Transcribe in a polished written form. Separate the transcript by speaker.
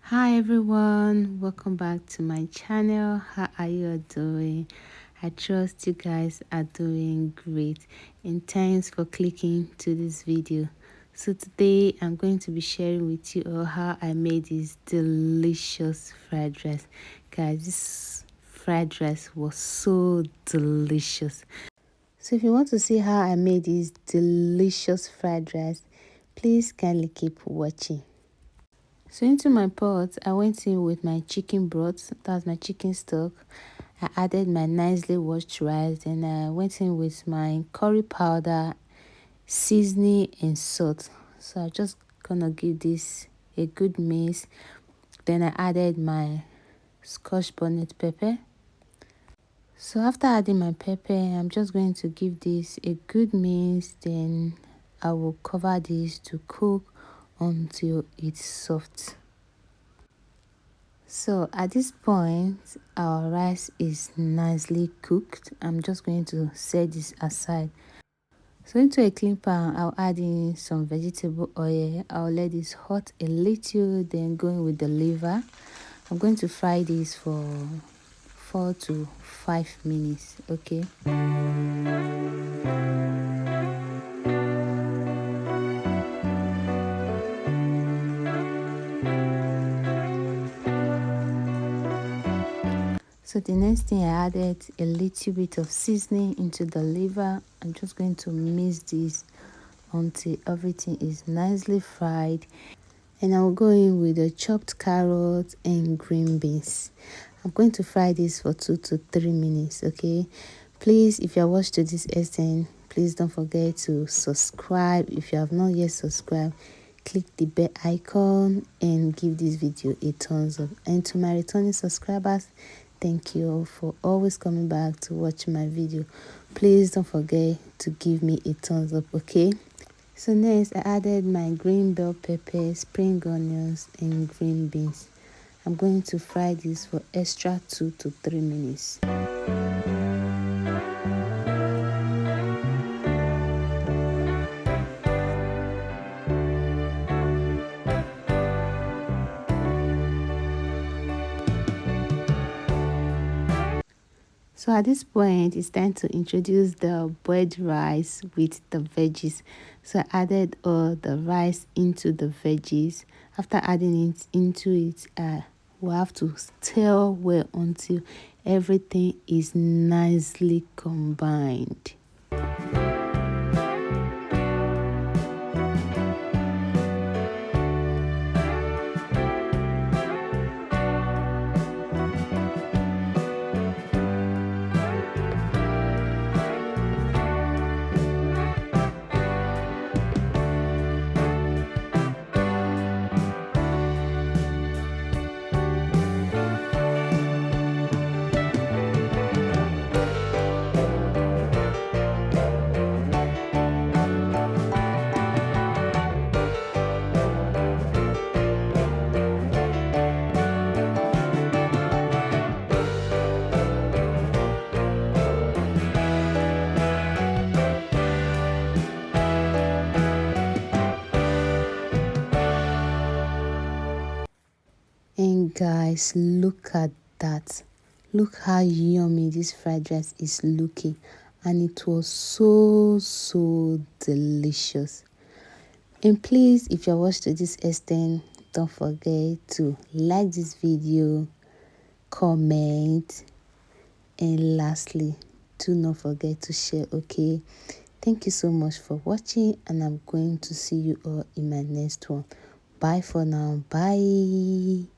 Speaker 1: Hi everyone, welcome back to my channel. How are you all doing? I trust you guys are doing great, and thanks for clicking to this video. So today I'm going to be sharing with you all how I made this delicious fried rice. Guys, this fried rice was so delicious. So if you want to see how I made this delicious fried rice, please kindly keep watching. So into my pot, I went in with my chicken broth, that's my chicken stock. I added my nicely washed rice, and I went in with my curry powder, seasoning and salt. So I'm just gonna give this a good mix. Then I added my scotch bonnet pepper. So after adding my pepper, I'm just going to give this a good mix. Then I will cover this to cook until it's soft. So at this point, our rice is nicely cooked. I'm just going to set this aside. So into a clean pan, I'll add in some vegetable oil. I'll let this hot a little, then going with the liver. I'm going to fry this for 4 to 5 minutes, okay? So the next thing, I added a little bit of seasoning into the liver. I'm just going to mix this until everything is nicely fried, and I'll go in with the chopped carrots and green beans. I'm going to fry this for 2 to 3 minutes, okay? Please, if you are watched to this extent, please don't forget to subscribe. If you have not yet subscribed, click the bell icon and give this video a thumbs up. And to my returning subscribers, thank you all for always coming back to watch my video. Please don't forget to give me a thumbs up, okay? So next, I added my green bell pepper, spring onions and green beans. I'm going to fry this for extra 2 to 3 minutes. So at this point, it's time to introduce the boiled rice with the veggies. So I added all the rice into the veggies. After adding it into it, we'll have to stir well until everything is nicely combined. And guys, look at that. Look how yummy this fried rice is looking, and it was so delicious. And please, if you're watched to this extent, don't forget to like this video, comment, and lastly, do not forget to share, okay? Thank you so much for watching, and I'm going to see you all in my next one. Bye for now. Bye.